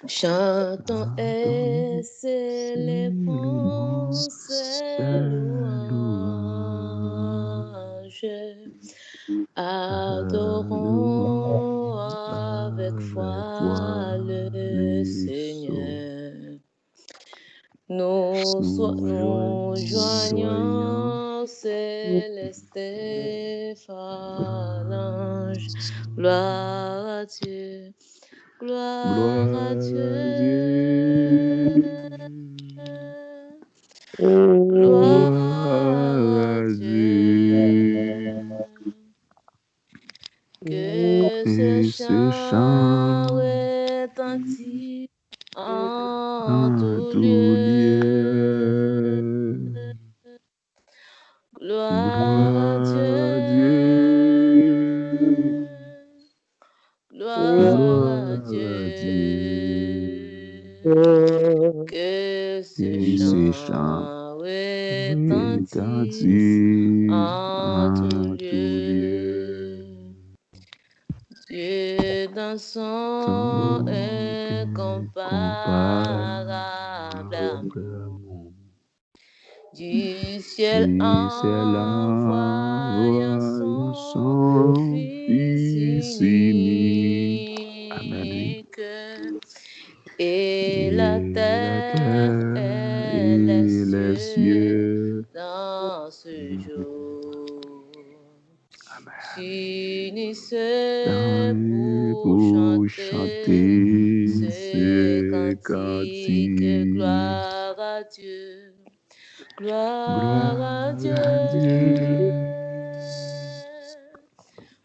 Chantons et célébrons ses louanges. Adorons avec foi le Seigneur. Nous joignons céleste phalange. Gloire à Dieu. Gloire à Dieu. Gloire à Dieu. Que ce chant retentisse en tout lieu. Gloire à Dieu. Gloire à Dieu. Que ce chant retentisse en tout lieu. Dieu dans son incomparable amour, du ciel envoyant son Fils unique, et la terre et les cieux dans ce jour s'unissent pour chanter ce cantique. Gloire à Dieu. Gloire à Dieu.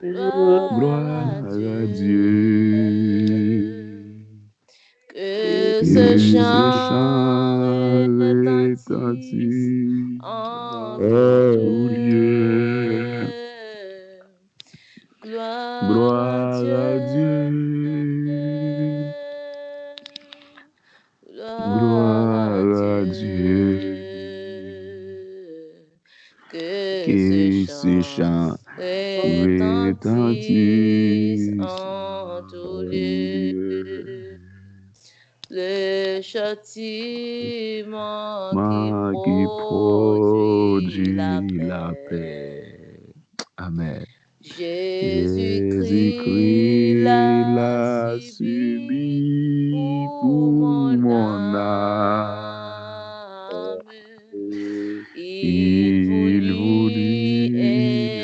Gloire à Dieu. Que ce chant retentisse en tout lieu. Gloire à Dieu. Gloire à Dieu. Que ce chant retentisse en tout lieu. Le châtiment qui produit la paix. Amen. Jésus-Christ l'a subi pour mon âme. Il voulut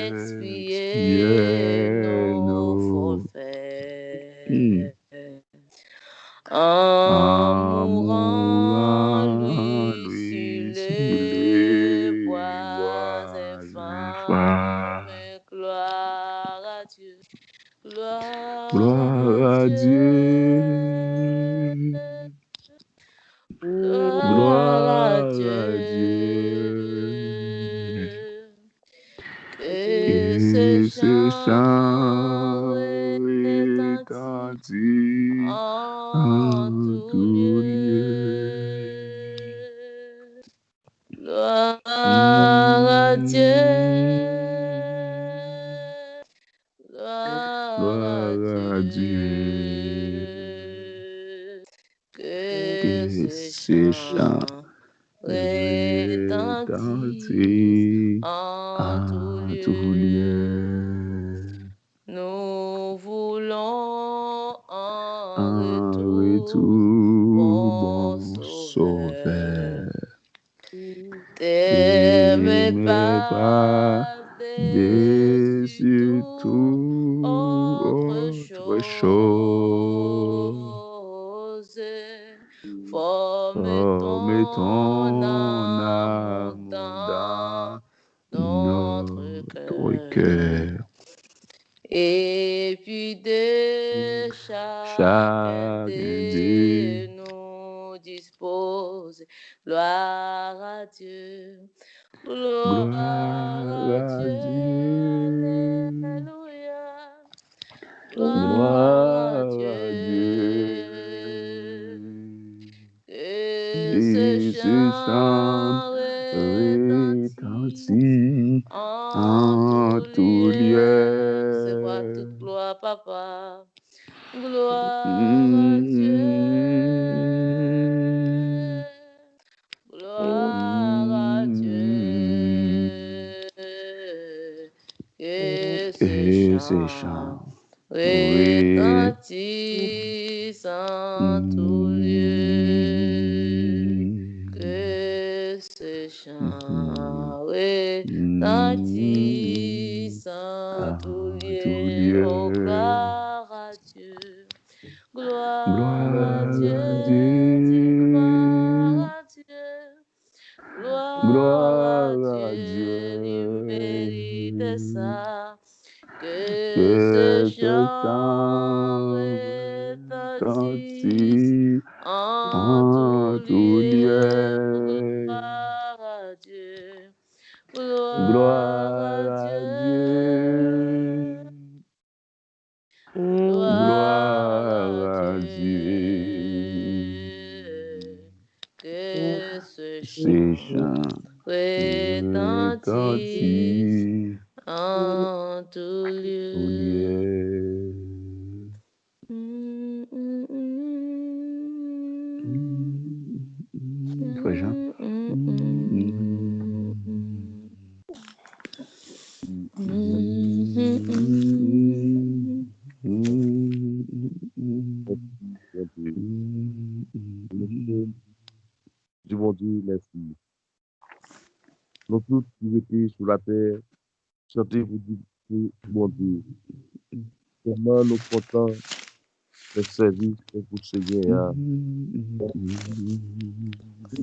expier nos forfaits. En mourant, lui sur le bois infâme. Gloire à Dieu. Gloire à Dieu. Gloire à Dieu. Que ce chant retentisse en tout lieu. Gloire à Dieu. Gloire à Dieu. Que ce chant retentisse en tout lieu. Nous voulons en retour, bon Sauveur, t'aimer pas dessus toute autre chose. Forme ton amour dans notre cœur. Et puis de chacun de nous dispose. Gloire à Dieu. Gloire à Dieu. Alléluia. Gloire à Dieu. Que ce chant retentisse en tout lieu. C'est quoi toute gloire, papa. Gloire à Dieu. Gloire à Dieu. Que ce chant retentisse en tout lieu. Que ce chant retentisse en tout lieu. Oh, gloire à Dieu. Gloire à Dieu. Gloire à Dieu. Gloire à Dieu. Il mérite ça. Que ce chant retentisse en tout lieu. Gloire à Dieu. Gloire à Dieu. Gloire à Dieu. Que ce chant retentisse en tout lieu. Frère Jean. Je vous dis merci. Nous tous qui étions sur la terre, chantez vous dire, mon Dieu, comment nous comptons le service que vous Seigneur.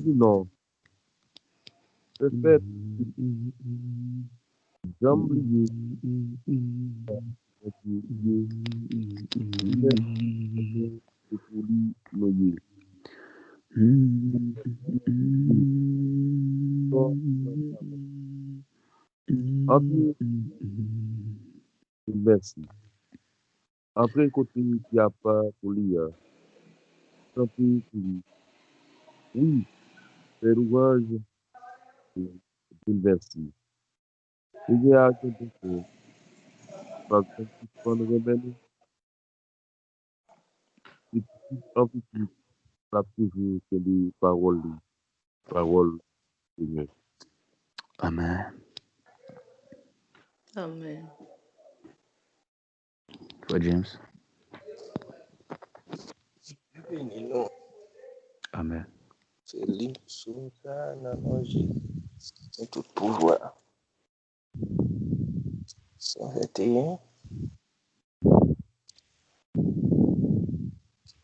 Non, le fait d'oublier merci. Entrez côté qui a pas pour lire. Chantez pour lui. Oui, c'est l'ouvrage. Merci. Il y a quelque chose. Par contre, quand nous revenons, c'est un peu plus, ça toujours que des paroles Seigneur. Amen. Amen. Frère James. Amen. C'est lui, sous ça, c'est tout pouvoir. 121.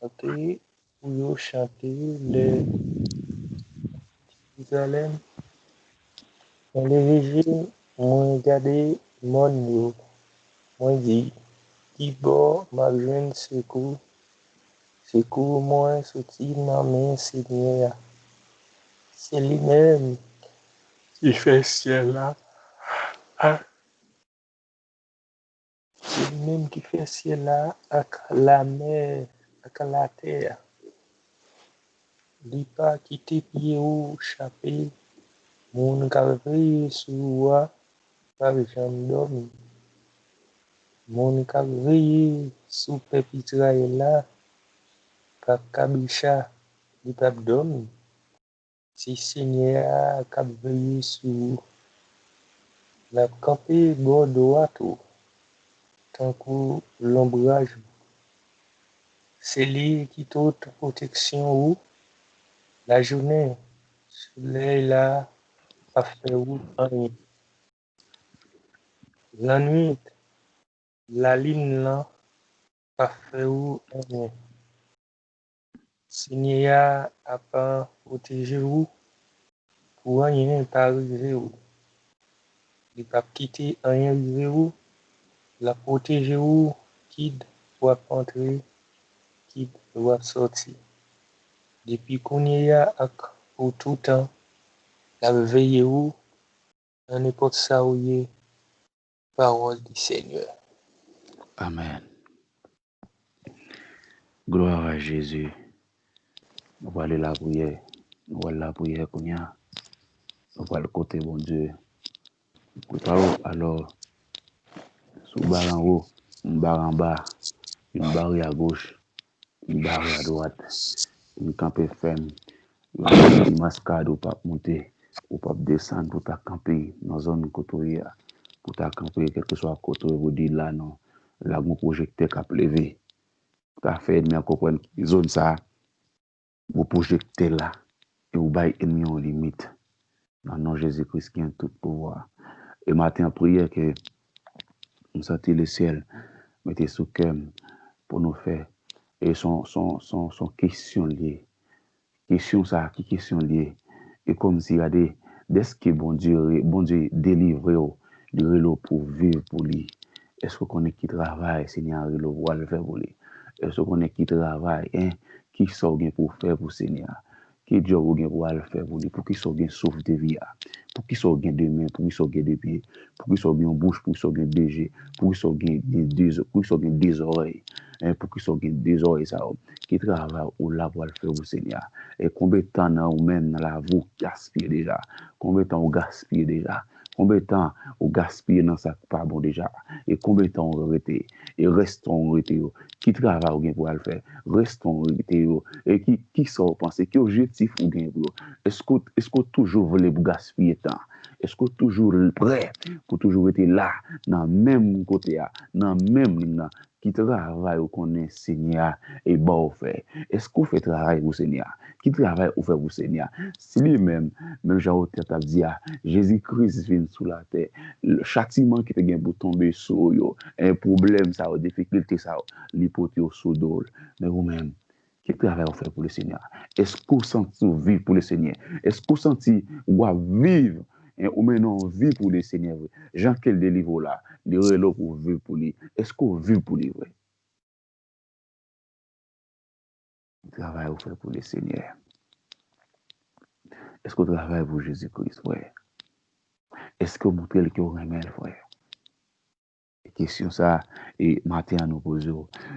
Chanter, ou chanter les Jérusalem. Dans les régimes, moi regardé mon yo. Moi dit, qui bon, ma jeune secours. Secours moi, sorti dans mes Seigneur. C'est lui-même qui fait ciel là. C'est lui-même qui fait ciel là, avec la mer, avec la terre. Il pas quitter pied ou chapé. Mon calvaire sous roi, par jamais dormi. Mon calvaire sous peuple Israël là, par Kabisha, il pas dormi. Si Seigneur a calvaire sous la campé bordeaux tout, tant que l'ombrage. C'est lui qui toute protection ou la journée, soleil là, a fait ou rien. La nuit, la ligne là, a fait ou rien. Seigneur a pas protégé ou, pour rien pas arriver ou. Il pas quitter rien arriver ou, la protéger ou, qui doit entrer, qui doit sortir. Depuis qu'on y a pour tout temps, la veille ou, dans n'importe ça où y est, parole du Seigneur. Amen. Gloire à Jésus. Nous allons aller la prière. Nous allons la prière qu'on y a. Nous allons le côté bon Dieu. Préparons alors. Sous bar en haut, bar en bas. une barrière à gauche, une barrière à droite, une campé ferme, une mascade ou pas monter, ou pas descendre pour ta camper dans la zone côté, pour ta camper, quel que soit côté, vous dites là, non, là, mon projecteur qui a levé, tu as fait, mais comprendre, zone ça, vous projectez là, et vous baillez ennemi en limite. Dans le nom de Jésus-Christ qui a tout pouvoir. Et matin en prière que nous sentons le ciel, mettez sous cœur pour nous faire. Et son question liée. Question ça, qui question liée. Et comme s'il y a des ce que bon Dieu délivre, le pour vivre pour lui. Est-ce qu'on est qui travaille, Seigneur, le voir le faire pour lui? Est-ce qu'on est qui travaille, hein, qui sort pour faire pour Seigneur? Qui Dieu ou bien pour le faire pour lui, pour qu'il soit bien sauve de vie, pour qu'il soit bien de main, pour qu'il soit bien de pied, pour qu'il soit bien bouche, pour qu'il soit bien des yeux, pour qu'il soit bien des oreilles, pour qu'il soit bien des oreilles, ça, qui travaille ou là pour le faire pour Seigneur. Et combien de temps ou même dans la vous gaspillez déjà? Combien de temps vous gaspillez déjà? Combien de temps vous gaspillez dans ça pas bon déjà? Et combien de temps vous arrêtez? Et restons arrêtés. Qui travaille ou bien pour le faire? Restons arrêtés. Et qui sort penser? Qui objectif ou bien pour? Est-ce que toujours voulez vous gaspiller temps? Est-ce que toujours prêt pour toujours être là, dans le même côté, dans le même ligne, qui travaille ou connaît Seigneur et bon fait? Est-ce qu'on fait travail pour Seigneur? Qui travaille ou fait pour Seigneur? Si lui-même, même Jean-Tête a dit, Jésus-Christ vient sous la terre, le châtiment qui te gagne pour tomber sur yo, un problème, ça, une difficulté, ça, l'hypothèse sous d'ol. Mais vous-même, qui travaille ou fait pour le Seigneur? Est-ce qu'on senti vivre pour le Seigneur? Est-ce qu'on senti ou vivre? Ou maintenant vivre pour le Seigneur? Jean, quel délivre là? Le relais pour vivre pour lui. Est-ce qu'on vit pour lui? Travail ou fait pour le Seigneur? Est-ce qu'on travaille pour Jésus-Christ, frère? Est-ce que vous montrez le cœur remet, frère? Question ça, et matin à nous poser.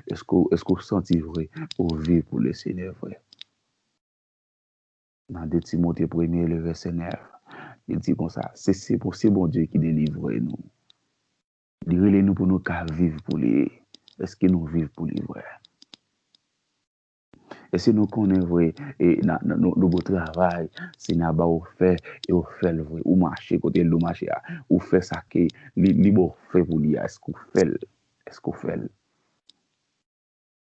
Est-ce qu'on sentit vrai ou vivre pour le Seigneur, frère? Dans 2 Timothée 1er, le verset 9, il dit comme ça, c'est bon Dieu qui délivre nous. Délivre nous pour nous qu'à vivre pour lui. Est-ce que nous vivons pour lui, frère? Et si nous connaissons vrai, et nos beaux travail, c'est n'a pas fait, et on fait le vrai, ou marcher, côté le marché, ou fait ça que, libre fait pour lui, est-ce qu'on fait? Est-ce qu'on fait?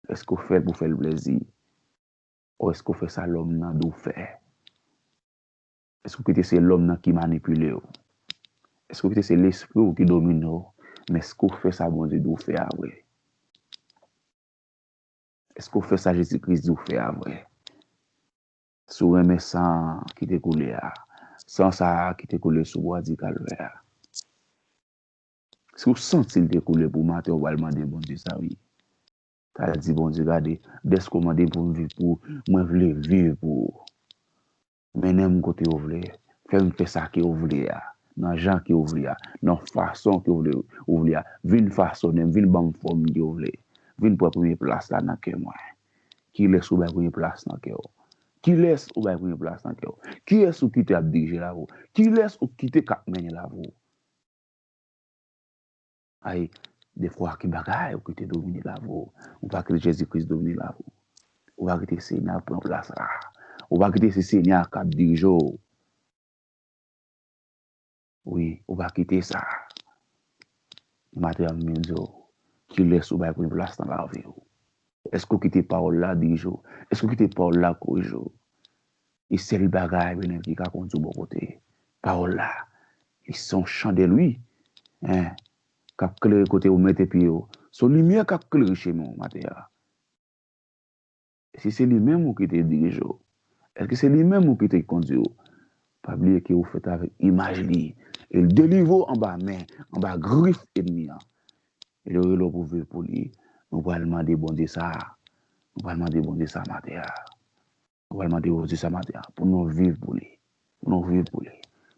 Est-ce qu'on fait pour faire le plaisir? Ou est-ce qu'on fait ça l'homme n'a d'où faire? Est-ce que c'est l'homme qui manipule? Est-ce que c'est l'esprit qui domine? Mais est-ce qu'on fait ça, bon Dieu, d'où faire, ouais? Est-ce qu'on fait ça, Jésus-Christ, d'où faire, ouais? Sous un sang qui te coulé, sans ça qui te coulé sous bois du calvaire. Si vous sentez le découlé pour mater, on va demander, bon Dieu, ça oui. T'as dit, bon Dieu, regardez, dès qu'on m'a dit pour vivre pour, moi, je voulais vivre pour. Mais n'aime côté vous voulez, faire ça que vous voulez, dans gens que vous voulez, dans façon que vous voulez, vine façon, vine bonne forme que vous voulez, vine pour première place là dans que moi. Qui laisse ou première place dans que qui laisse ou première place dans que qui est-ce qui t'a dirigé là vous, qui laisse ou qui te cap mener là vous. Aïe, des fois qui bagaille ou qui te domine là vous, ou pas que Jésus-Christ domine là vous. Ou va quitter Seigneur pour place là. Ou va quitter ce Seigneur cap dirige. Oui, ou va quitter ça. Matin Menzo, qui laisse ou pour une place dans la vie. Est-ce que vous quittez parole là 10 jours? Est-ce que vous quittez parole là 4 jours? Et c'est le bagage qui a conduit bon côté. Parole là, ils sont chants de lui. Hein? Cap clair côté où mettez pied. Son lumière cap clair chez moi matin. Si c'est lui-même qui te dirige, est-ce que c'est lui-même qui te conduit? Pas oublier que vous faites avec image li. Et le délivre en bas main, en bas griffe ennemi. Et le relais pour vivre pour lui. Nous allons demander bon Dieu ça. Nous allons demander bon Dieu ça matin. Nous allons demander bon Dieu ça matin. Pour nous vivre pour lui. Pour nous vivre pour lui.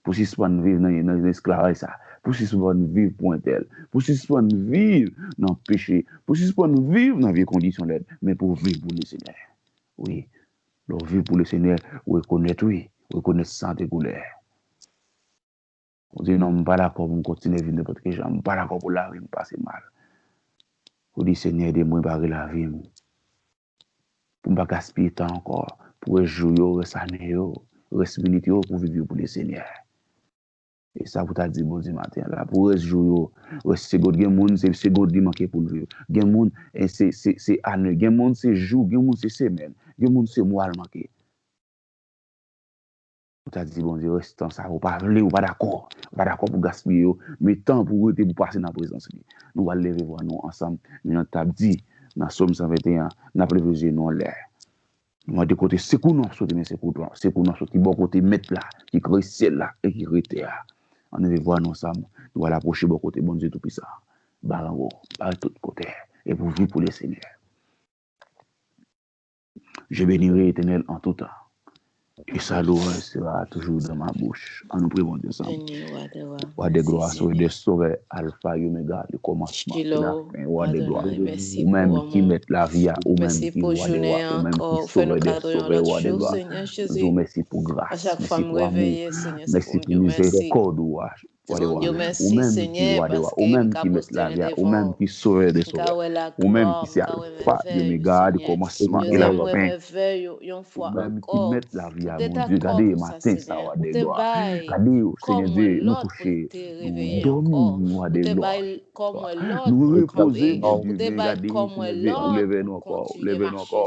Pour suspendre vivre dans l'esclavage ça. Pour suspendre vivre pour un tel. Pour suspendre vivre dans le péché. Pour suspendre vivre dans les conditions d'aide. Mais pour vivre pour le Seigneur. Oui. Le vivre pour le Seigneur. Reconnaître oui. Reconnaître santé couleur. On dit non, je ne suis pas d'accord pour continuer à vivre n'importe quel genre. Je ne suis pas d'accord pour la vie, me passer mal. Vous dites, Seigneur, aidez-moi à la vie. Pour ne pas gaspiller temps encore. Pour jouer, reste année, reste minute, pour vivre pour le Seigneur. Et ça, vous t'avez dit, bon Dieu, matin, là, pour reste jouer, reste seconde, il y a des gens, c'est seconde qui manque pour le vivre. Il y a des gens, c'est année, il y a des gens, c'est jour, il y a des gens, c'est semaine, il y a des gens, c'est mois manqué. Vous t'avez dit, bon Dieu, reste temps, ça, vous pas d'accord pour gaspiller, mais temps pour passer dans la présence. Nous allons lever voir nous ensemble, nous avons dit, dans Somme 121, nous avons levé nous en l'air. Moi, de côté, c'est qu'on a sauté, mais c'est qu'on a sauté, bon côté, mettre là, qui crée ciel là, et qui crée terre. On va voir nous ensemble, nous allons approcher bon côté, bon Dieu tout puissant. Barango, par tout côté, et pour vivre pour le Seigneur. Je bénirai l'Éternel en tout temps. Et sa louange sera toujours dans ma bouche. En nous prions Dieu ensemble. Roi de gloire, soyez des sauveurs, alpha et oméga, le commencement et la fin. Roi de gloire, ou même qui met la vie, ou même qui voit des rois, ou même qui sauve des sauveurs, roi de gloire. Nous vous merci pour grâce, merci pour amour, merci pour miséricorde, roi. Ou même qui voit des rois, ou même qui met la vie, ou même qui sauve des sauveurs, ou même qui c'est alpha et oméga, le commencement et la fin. Ou même qui met la vie à mon Dieu, regardez matin, ça va des gloires. Regardez, Seigneur Dieu, nous coucher, nous dormir, nous à des gloires. Nous reposer, mon Dieu, mais regardez, Seigneur Dieu, nous levez nous encore,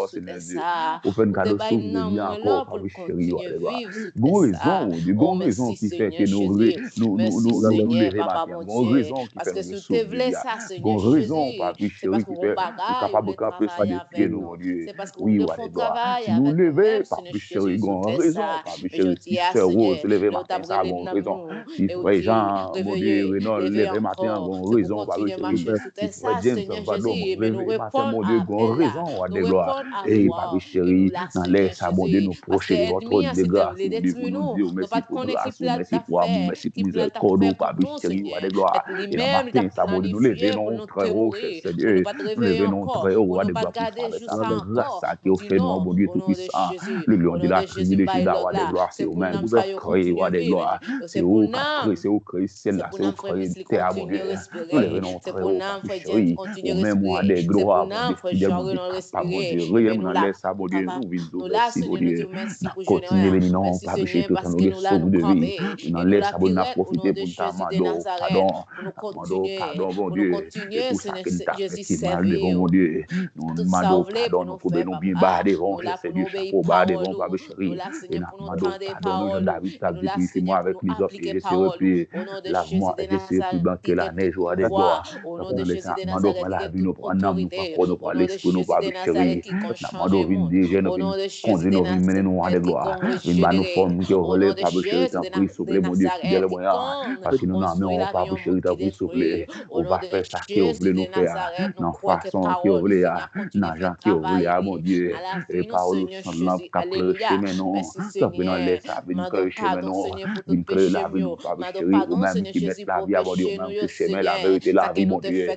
Seigneur Dieu. Au fait, nous cadeau sauve de vie encore, Papa chéri, à des gloires. Bon raison, mon Dieu, bon raison qui fait que nous lever matin. Bon raison qui fait nous sauver de vie. Bon raison, Papa chéri, qui fait nous capable de camper sur des pieds, mon Dieu. Oui, à des gloires. Si nous lever, Papa chéri, bon raison, Papa chéri, si Sœur Rose lever matin, ça a bon raison. Si Frère Jean, mon Dieu, Renaud, lever matin, bon raison, Papa chéri. Si Frère James, Salvador, lever matin, mon Dieu, bon raison, à des gloires. Et Papa chéri, dans l'air, ça, mon Dieu, nous procher de votre de grâce, mon Dieu, pour nous dire, merci pour grâce, merci pour amour, merci pour miséricorde, Papa chéri, à des gloires. Et dans matin, ça, mon Dieu, nous levons très haut, cher Seigneur, nous levons très haut, à des gloires, pour faire avec ça, grâce qui offre nous, mon Dieu, tout puissant. Le lion de la tribu de Juda, roi des gloires, c'est vous-même qui créez, roi des gloires. C'est vous qui créez, c'est vous qui créez celle-là, c'est vous qui créez terre, mon Dieu. Nous levons très haut, Papa chéri, au même roi des gloires, mon Dieu, fidèle, mon Dieu, capable, mon Dieu, rien, mon laisse ça, mon Dieu, nous vivons, merci, mon Dieu. Nous continuons, béni, non, Papa chéri, tout en nous, les sauve de vie. Nous laisse ça, nous profiter pour nous pardon, mon Dieu, et tout ça qu'il t'a fait, c'est mal devant, mon Dieu. Nous demandons pardon, nous pouvons nous bien bas devant, c'est du chapeau bas devant, Papa chéri. Et nous demandons pardon, nous, Jean-David, t'a dit, purifiez-moi avec l'hysope, et je serai plus, lave-moi, et je serai plus blanc que la neige, roi des gloires. Nous demandons pour la vie, nous prenons l'âme, nous prenons corps, nous prenons l'esprit, nous Papa chéri. Nous demandons vin déjà, nous vin conduire, nous vin mener nous à des gloires. Vin bas nous forme qui relève, Papa chéri, t'en prie, souple, mon Dieu, fidèle moyen. Parce que nous n'avons pas, Papa chéri, t'en prie, souple. On va faire ça qui voulait nous faire, dans façon qui voulait, dans gens qui voulait, mon Dieu. Et parole sans lampe, cap le chemin, non. Cap dans l'air, ça vient que le chemin, non. Vin que la vie, Papa chéri, ou même qui met la vie à mon Dieu, même que le chemin, la vérité, la vie, mon Dieu.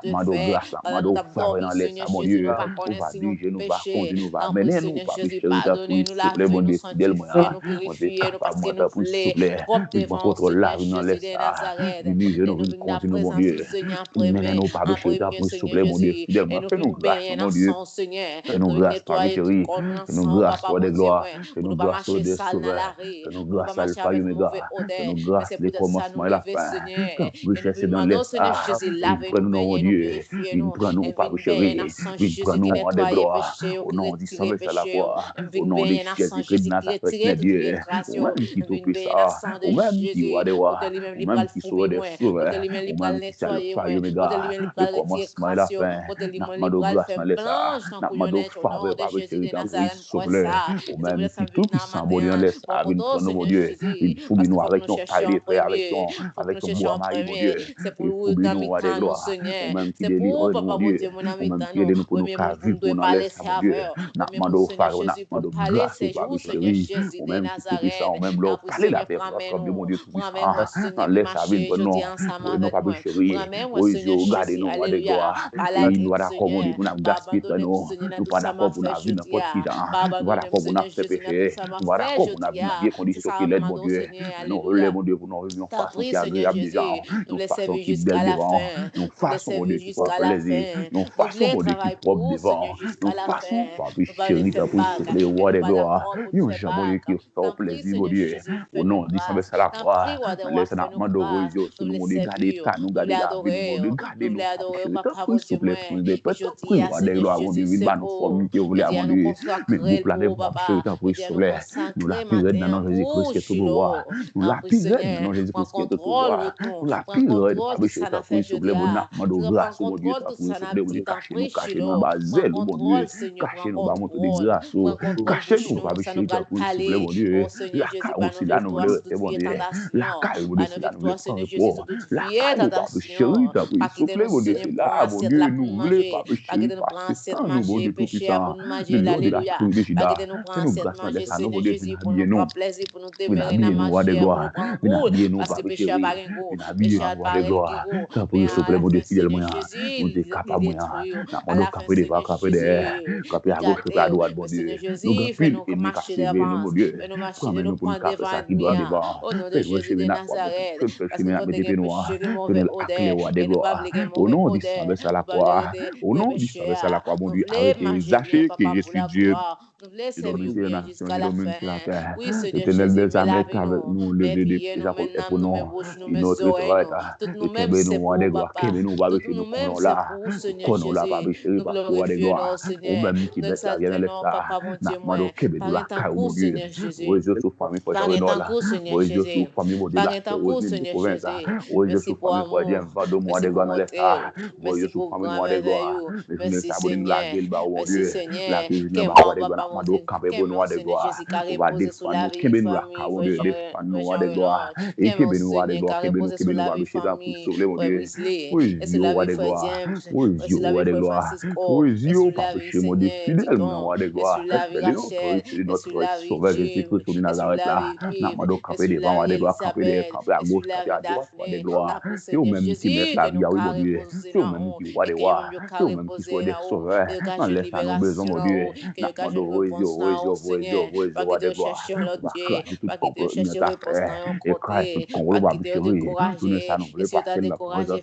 Demandons grâce, demandons faveur dans l'air, mon Dieu. On va diriger, nous va conduire, nous va mener, nous, Papa chéri, t'as pris, souple, mon Dieu, fidèle, moi, on est capable, moi, t'as pris, souple. Vin contre la vie dans l'air, ça. Vin diriger, nous, vin conduire, mon Dieu. Menez-nous, Papa chéri, t'as pris, souple, mon Dieu, fidèlement. Fais-nous grâce, mon Dieu. Fais-nous grâce, Papa chéri. Fais-nous grâce, Roi des gloires. Fais-nous grâce, Roi des sauveurs. Fais-nous grâce, Alpha et Omega. Fais-nous grâce, les commencements et la fin. Quand richesse est dans l'est, prenons, mon Dieu. Prenons, Papa chéri. Prenons, Roi des gloires. Au nom du sang à la croix. Au nom de Jésus-Christ de Nazareth, mon Dieu. Au même qui tout puissant. Au même qui Roi des rois. Au même qui sauve des sauveurs. Au même qui Alpha et Omega. Le commencement et la fin. N'amado grâce dans l'État. N'amado faveur, Papa chéri, dans le souffle. Au même qui tout puissant, bon Dieu, laisse à une prendre, mon Dieu. Il faut nous avec ton taille, frère, avec ton bois marie, mon Dieu. Il faut nous à des gloires. Au même qui délivre, mon Dieu. Au même qui aide nous pour nous faire vivre, pour nous laisser, mon Dieu. N'amado faveur, n'amado grâce, Papa chéri. Au même qui tout puissant, au même l'autre. Parlez la paix, comme Dieu, mon Dieu, tout puissant. Non, laisse ça venir, non. Non, pas chérie. Oui, Dieu, regardez nous, roi de gloire. Et nous d'accord, mon Dieu, pour nous gaspiller, nous pas d'accord pour nous vivre n'importe qui gens. Nous pas d'accord pour nous faire péché. Nous pas d'accord pour nous vivre dans bien condition qui l'aide, mon Dieu. Mais nous relève, mon Dieu, pour nous vivre une façon qui est agréable des gens, une façon qui est belle devant, une façon, mon Dieu, qui fait plaisir, une façon, mon Dieu, qui est propre devant, une façon, Papa chéri, t'as pour souffler, roi de gloire. Une jambe, mon Dieu, qui fait plaisir, mon Dieu. Au nom du Saint, c'est la croix. Laisse nous demander, Dieu, sur nous, mon Dieu, garder nous, garder la vie, mon Dieu, garder nous, Papa chéri, t'as pour souffler, prendre des petits prix, roi de gloire, mon Dieu, il va nous former, qui voulait, mon Dieu. Mais boucle la de Papa chéri, t'as pour souffler. Nous la pirate dans notre Jésus-Christ qui est tout pouvoir. Nous la pirate dans notre Jésus-Christ qui est tout pouvoir. Nous la pirate, Papa chéri, t'as pour souffler, mon Dieu, grâce, mon Dieu, t'as pour souffler, mon Dieu, cachez-nous, basel, mon Dieu, cachez-nous, bah, montre de grâce, cachez-nous, Papa chéri, t'as pour souffler, mon Dieu. La caille aussi, là, nous voulons, mon Dieu. La caille, mon Dieu, c'est là, nous voulons faire repos. La caille, Papa chéri, t'as pour souffler, mon Dieu, c'est là, mon Dieu, nous voulons, Papa chéri, passer sans nous, mon Dieu, tout puissant. Le nom de la tribu de Judas. Fais-nous grâce, laisse à nous, mon Dieu, bien nous. Viens habiller nous, roi de gloire. Viens habiller nous, Papa chéri. Viens habiller nous, roi de gloire. T'as pour souffler, mon Dieu, fidèle, moi. Nous t'es capable, moi. N'a pas capé devant, capé derrière. Capé à gauche, capé à droite, mon Dieu. Nous gapil, et nous casser nous, mon Dieu. Prends-nous pour nous capter ça qui doit devant. Fais-nous chemin n'a pas, que le chemin n'a pas été noir. Que nous l'accueillir, roi de gloire. Au nom du Saint, à la croix. Au nom du Saint, à la croix, mon Dieu. Arrêtez, sachez que je suis Dieu. Et dominer la nation, et dominer sur la terre. Éternel des âmes est avec nous, le Dieu de Jacob est pour nous. Et notre travail, et que nous, roi de gloire, que nous, va chez nous, qu'on là, pas chéri, parce que roi de gloire, ou même qui bête la vienne, laisse ça, n'a pas de que nous la caille, mon Dieu. Oui, je suis famille pour être là. Oui, je suis famille pour dire la oui, je province. Oui, je suis famille pour dire, va de moi de gloire dans les ça. Oui, je suis famille moi de gloire. Mais je ne sais pas la ville, bah, mon Dieu. La ville, bah, roi de gloire. Mando campé pour nous de gloire. On va défendre nous, kebe nous la caou de défendre nous de gloire. Et kebe nous de gloire, kebe nous va bêcher là pour sauver mon Dieu. Oui, Dieu roi de gloire. Oui, Dieu roi de gloire. Oui, Dieu pas péché mon Dieu fidèle mon roi de gloire. C'est notre sauveur Jésus-Christ de Nazareth là. N'a mando campé devant roi de gloire, campé à gauche, campé à droite roi de gloire. C'est au même qui met la vie à oui mon Dieu. C'est au même qui roi de gloire. C'est au même qui soit des sauveurs. Non laisse à nos besoins mon Dieu. N'a mando roi de gloire. Va cracher tout complot de ta frère. Et cracher tout complot va chéri. Nous ne savons pas passer la présence.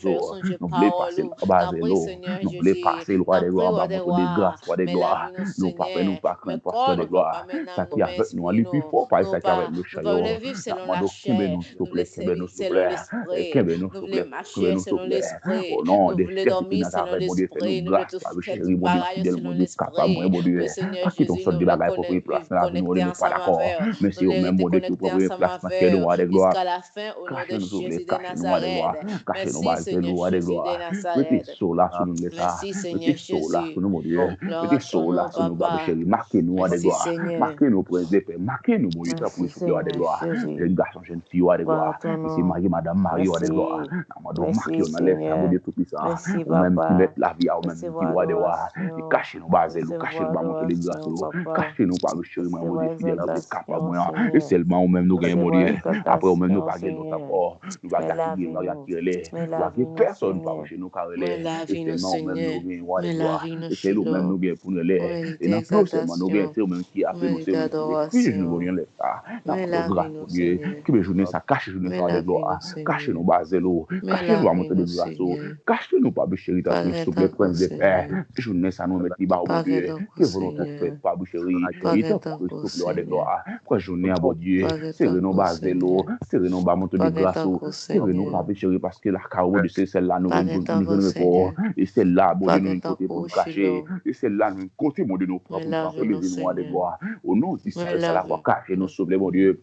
Nous voulons passer la base de l'eau. Nous voulons passer le roi de gloire. Bah montre de grâce, roi de gloire. Nous pas craindre pasteur de gloire. Ça qui avec nous, lui plus fort, pas ça qui avec nous chaillot. Nous kembe nous s'il vous plaît, kembe nous s'il vous plaît. Kembe nous s'il vous plaît, kembe nous s'il vous plaît. Au nom de Jésus de Nazareth, mon Dieu, fais-nous grâce, Papa chéri, mon Dieu fidèle, mon Dieu capable, mon Dieu. Pas qu'ils t'ont sorti de bagaille pour prendre place dans la vie, nous ne sommes pas d'accord. Mais si au même mon Dieu qui prend place dans le roi de gloire, cachez-nous s'il vous plaît, cachez-nous roi de gloire, cachez-nous basez-nous roi de gloire. Mettez saut là sur nous l'État, mettez saut là sur nous mon Dieu, mettez saut là sur nous Papa chéri, marquez-nous roi de gloire, marquez-nous prince de paix, marquez-nous mon Dieu pour souffler roi de gloire, jeune garçon, jeune fille roi de gloire, ici Marie, Madame Marie roi de gloire, nous marquez on enlève ça mon Dieu tout puissant, ou même qui met la vie à ou même qui roi de gloire, et cachez-nous basez-nous, cachez-nous bas monter les grâces, cachez-nous Papa chéri, mon Dieu fidèle, capable moi, et seulement ou même nous gagnons mon Dieu, après ou même nous pas gagner notre apport, nous va gagner, nous va tirer, nous va gagner personne par chez nous car et seulement ou même nous gagnons roi de gloire, et c'est nous même nous gagnons pour nous les, et non plus seulement nous gagnons, c'est même qui a fait nous, c'est nous qui nous voyons les ça, notre grâce pour Dieu, qui veut journée ça cache journée ça de gloire, cache nous baser l'eau, cache nous à monter de grâce, cache nous pas chéri ta sur le prince de paix, journée ça nous met bas au Dieu, que volonté faite pas chéri, et tant pour sur le de gloire, pour journée à bon Dieu, c'est nous baser l'eau, c'est nous bas monter de grâce, c'est nous pas chéri parce que la carreau de celle-là nous nous et celle-là bon Dieu nous côté pour nous cacher, et celle-là nous côté mon Dieu nous propres pour les nous de gloire, au nom du Seigneur ça la croix cacher nous sauver mon Dieu.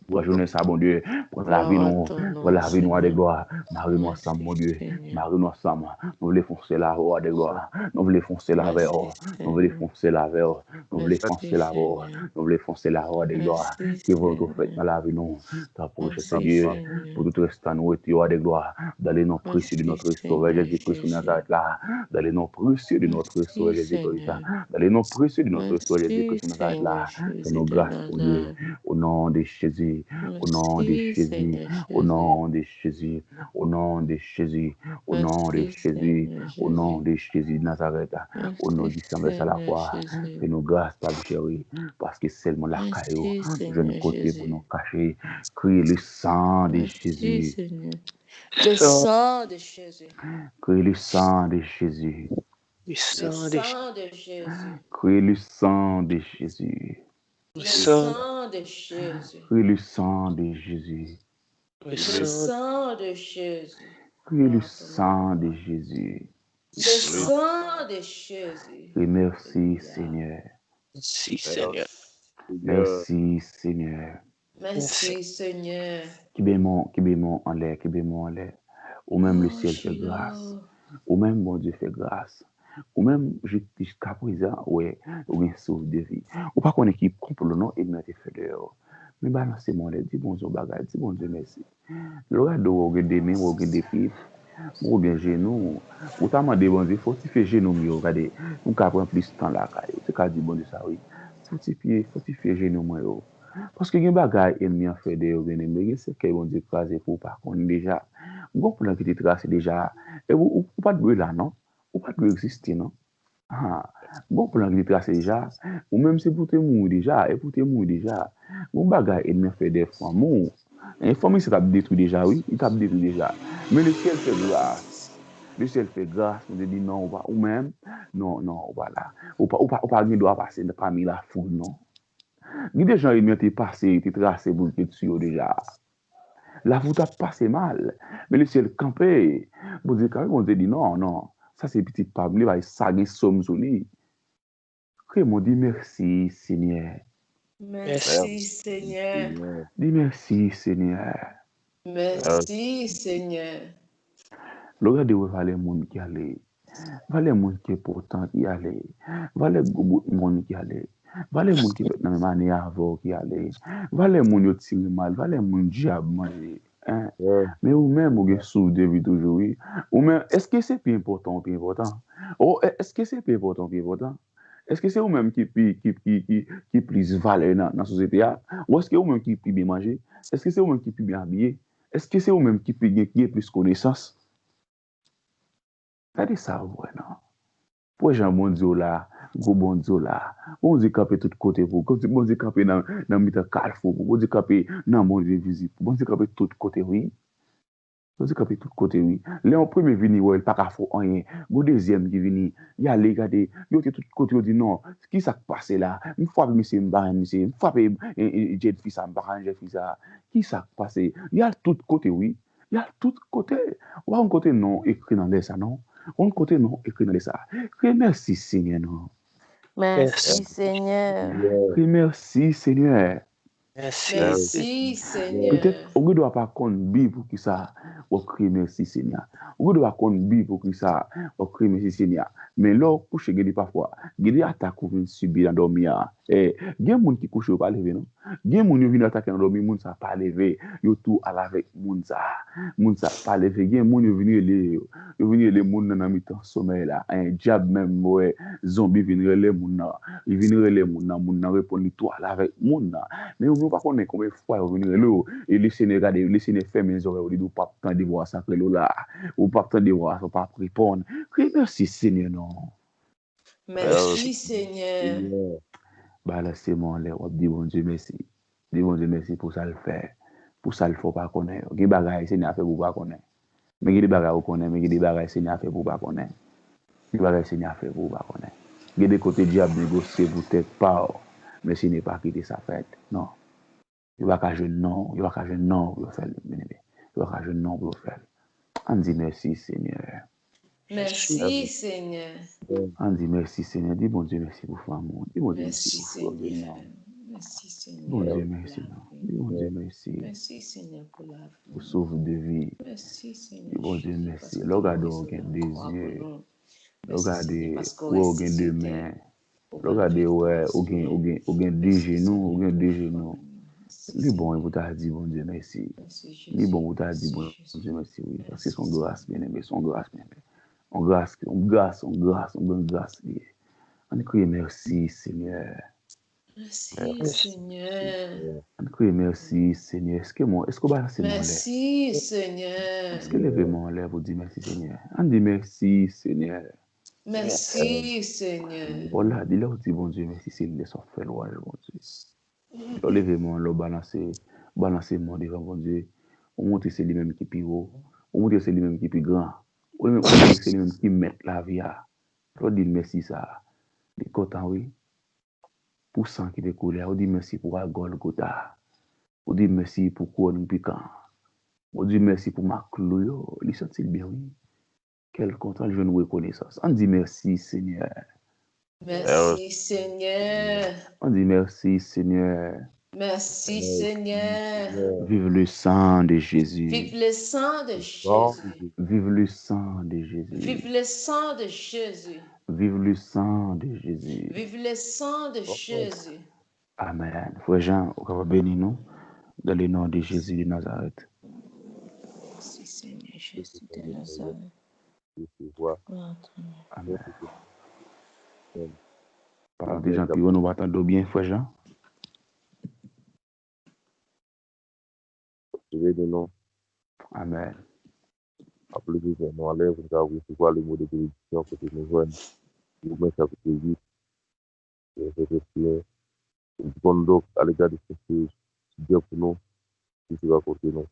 Pour journée ça, mon Dieu, pour la vie, nous, de gloire. Marie-nous ensemble, mon Dieu. Marie-nous ensemble. Nous voulons foncer la roi de gloire. Nous voulons foncer la vers. Nous voulons foncer la vers. Nous voulons foncer la roi. Nous voulons foncer la roi de gloire. Qui votre fête dans la vie, nous. Ta proche, Seigneur. Pour tout restant, nous, et roi de gloire. Dans les noms précieux de notre Sauveur Jésus-Christ, nous Nazareth là. Dans les noms précieux de notre Sauveur Jésus-Christ. Dans les noms précieux de notre Sauveur Jésus-Christ, nous Nazareth là. Fais-nous grâce, pour Dieu. Au nom de Jésus. Jésus, au nom de Merci, Jésus, Seigneur au Jésus. nom de Jésus, au nom de Jésus, au nom de Merci, Jésus, Seigneur au nom Jésus. de Jésus de Nazareth, au nom Merci, du Saint à la Seigneur croix, Jésus. fais-nous grâce, Papa chéri, parce que seulement la caillou, Merci, je ne Seigneur côté pour Jésus. nous cacher, crier le sang de Merci, Jésus, Seigneur. Le sang de Jésus. crier le sang de Jésus, Le sang de Jésus. crier le sang de Jésus, Le sang de Jésus. crier le sang de Jésus, Le sang de Jésus. crier le sang de Jésus. Le sang de Jésus. Et merci Alléluia. Seigneur, Merci, Seigneur. merci Seigneur. Merci, Seigneur. Qui bémon en l'air, qui bémon en l'air. Ou même le Oh, ciel fait grâce. Shiloh. Ou même mon Dieu fait grâce. Ou même jusqu'à présent, ouais, ou bien sauve de vie. Ou pas qu'on équipe complot non et nous fait dehors. Mais balancez mon l'air, dis bon Dieu bagage, dis bon Dieu merci. Le gars ou gen des mains, ou gen des pieds, ou bien genou, ou t'as demandé bon Dieu, faut tu faire genou mieux, regardez, nous qu'à prendre plus de temps là, tu qu'à dire bon Dieu ça oui. Faut tu faire genou mieux. Parce que gen bagay ennemi a fait de bien aimé, c'est que bon Dieu crasé pour pas qu'on déjà. Bon plan qui te tracé déjà. Et ou pas de là non? Ou pas de exister non? Ah, bon plan qui te tracé déjà, ou même c'est pour te mourir déjà, et pour te mourir déjà. Bon bagay ennemi a fait des fois mon. Et famille c'est t'a détruit déjà oui, il t'a détruit déjà. Mais le ciel fait grâce. Le ciel fait grâce, on te dit non, ou même non, voilà. Ou pas doit passer parmi la foule non. Il y a des gens qui ont passé, qui tracé pour que tu déjà. La route a passé mal. Mais le ciel campé. Bon Dieu, quand même, on dit non. Ça, c'est petit Pablo, il va s'agir somme sur lui. Que mon dit merci, Seigneur. Merci, Seigneur. Dis merci, Seigneur. Merci, Seigneur. Regardez où va les gens qui allaient. Va les gens qui sont pourtant qui allaient. Va les gens qui allaient. Va les gens qui fait dans la même année avant qui allaient. Va les gens qui tirent mal. Va les gens qui ont mangé. Hein? Mais ou même, vous avez souffert depuis toujours, oui. Ou même, est-ce que c'est plus important, plus important? Oh, est-ce que c'est plus important, plus important? Est-ce que c'est vous-même qui plus valeur dans la société? Ou est-ce que c'est vous-même qui plus bien manger? Est-ce que c'est vous-même qui plus bien habillé? Est-ce que c'est vous-même qui plus connaissance? C'est ça, ouais, non? Pour les gens, bon Dieu là, gros bon Dieu là, bon Dieu capé tout côté pour, bon Dieu capé dans le carrefour, bon Dieu capé dans le monde visible, bon Dieu capé tout côté, oui. Bon Dieu capé tout côté, oui. Là, en premier vini, ouais, il pas qu'à faire rien. Bon deuxième qui vini, il a regardé, il a tout côté, il dit non, qui s'est passé là? Une fois, monsieur, une fois, j'ai fait ça, j'ai fait ça. Qui s'est passé? Il y a tout côté, oui. Il y a tout côté. Ou un côté non, écrit dans les ça, non? Un côté non, écrit dans les ça. Merci, Seigneur, non? Merci, Seigneur. Merci, Seigneur. Merci, Seigneur. Peut-être, on ne doit pas connaître Bible pour qui ça, on crie merci, Seigneur. On ne doit pas connaître Bible pour qui ça, on crie merci, Seigneur. Mais là, couche, il y a parfois, il y a des attaques qui viennent subir dans dormir. Et il y a des gens qui couchent, ils ne pas lever, non? Il y a des gens qui viennent attaquer dans dormir, ils ne pas lever. Ils tout à avec les gens pas lever. Il y a des gens qui viennent les gens dans le temps sommeil là. Un diable même, ouais, zombie viennent les gens. Ils viennent les gens répondent tout à avec les gens. Mais on ne peut pas connaître combien de fois ils viennent là et laisser regarder, laisser fermer les oreilles, ou pas tant de voir ça que là, ou pas tant de voir, ou pas répondre. Merci Seigneur, non. Merci Seigneur. Bah là, c'est mon lait, on dit bon Dieu merci. Dis bon Dieu merci pour ça le faire. Pour ça, il ne faut pas connaître. Il y a des bagages Seigneur fait pour pas connaître. Mais il y a des bagages qu'on connaît, mais il y a des bagages Seigneur fait pour pas connaître. Il y a des bagages Seigneur fait pour pas connaître. Il y a des côtés diable négocier pour tête pas, mais ce n'est pas quitter sa fête. Non. Il va qu'à jeune non, il va qu'à jeune non pour faire, il va qu'à jeune non pour faire. On dit merci Seigneur. Merci Seigneur. On dit merci Seigneur. Dis bon Dieu merci pour l'amour. Dis bon Dieu merci pour Seigneur. Merci Seigneur. Bon Dieu merci. Dis bon Dieu merci. Merci Seigneur pour la vie. Pour sauver de vie. Merci Seigneur. Dis bon Dieu merci. Regardez où il y a des yeux. Regardez où il y a deux mains. Regardez où il y a deux genoux. Où il y a deux genoux. Lui bon, il vous a dit bon Dieu merci. Lui bon, vous a dit bon Dieu merci, oui. Parce que son grâce bien aimé, son grâce bien aimé. On grâce. On crie merci Seigneur. Merci, Seigneur. On crie merci, Seigneur. Est-ce que balancez mon lèvre? Merci, Seigneur. Est-ce que levez mon lèvre vous dit merci, Seigneur? On dit merci, Seigneur. Merci, Seigneur. Voilà, dis-le au dit bon Dieu, merci, c'est le son fait louange, bon Dieu. Levez mon lèvre, balancez mon devant bon Dieu. On montre c'est lui-même qui est plus haut. On montre c'est lui-même qui est plus grand. On montre c'est lui-même qui met la vie à. On dit merci ça. Il est content, oui. Pour sang qui est coulé. On dit merci pour la Golgotha. On dit merci pour couronne piquant. On dit merci pour ma clou. Il sent bien, oui. Quel content, je nous reconnaissance. On dit merci, Seigneur. Merci, Seigneur. On dit merci, Seigneur. Merci, Seigneur. Vive le sang de Jésus. Vive le sang de Jésus. Vive le sang de Jésus. Vive le sang de Jésus. Vive le sang de Jésus. Vive le sang de Jésus. Amen. Frère Jean, on va bénir nous dans le nom de Jésus de Nazareth. Merci, Seigneur Jésus de Nazareth. Amen. Parole de Jean Piro, nous attendons bien, frère Jean. Amen. Applaudissez, nous enlève, nous avons recevoir le mot de bénédiction que nous joignent. Nous mettons chapitre 8, verset 1. Nous disons donc à l'égard de ce que Dieu pour nous, qui sera à côté de nous.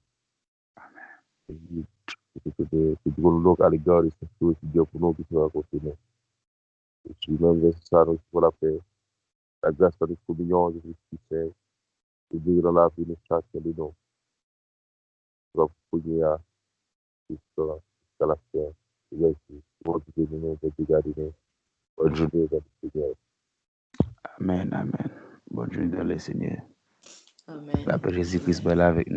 Amen. Nous disons donc à l'égard de ce que Dieu pour nous, qui sera à côté de nous. Et puis même verset ça, nous pouvons la paix, la grâce de notre communion, de Christ Saint, et Dieu dans la vie de chacun de nous. Nous allons prier à jusqu'à la fin. Merci. Bonne journée, bonne journée. Bonne journée dans le Seigneur. Amen, amen. Bonne journée dans le Seigneur. Amen. La paix de Jésus-Christ, avec nous.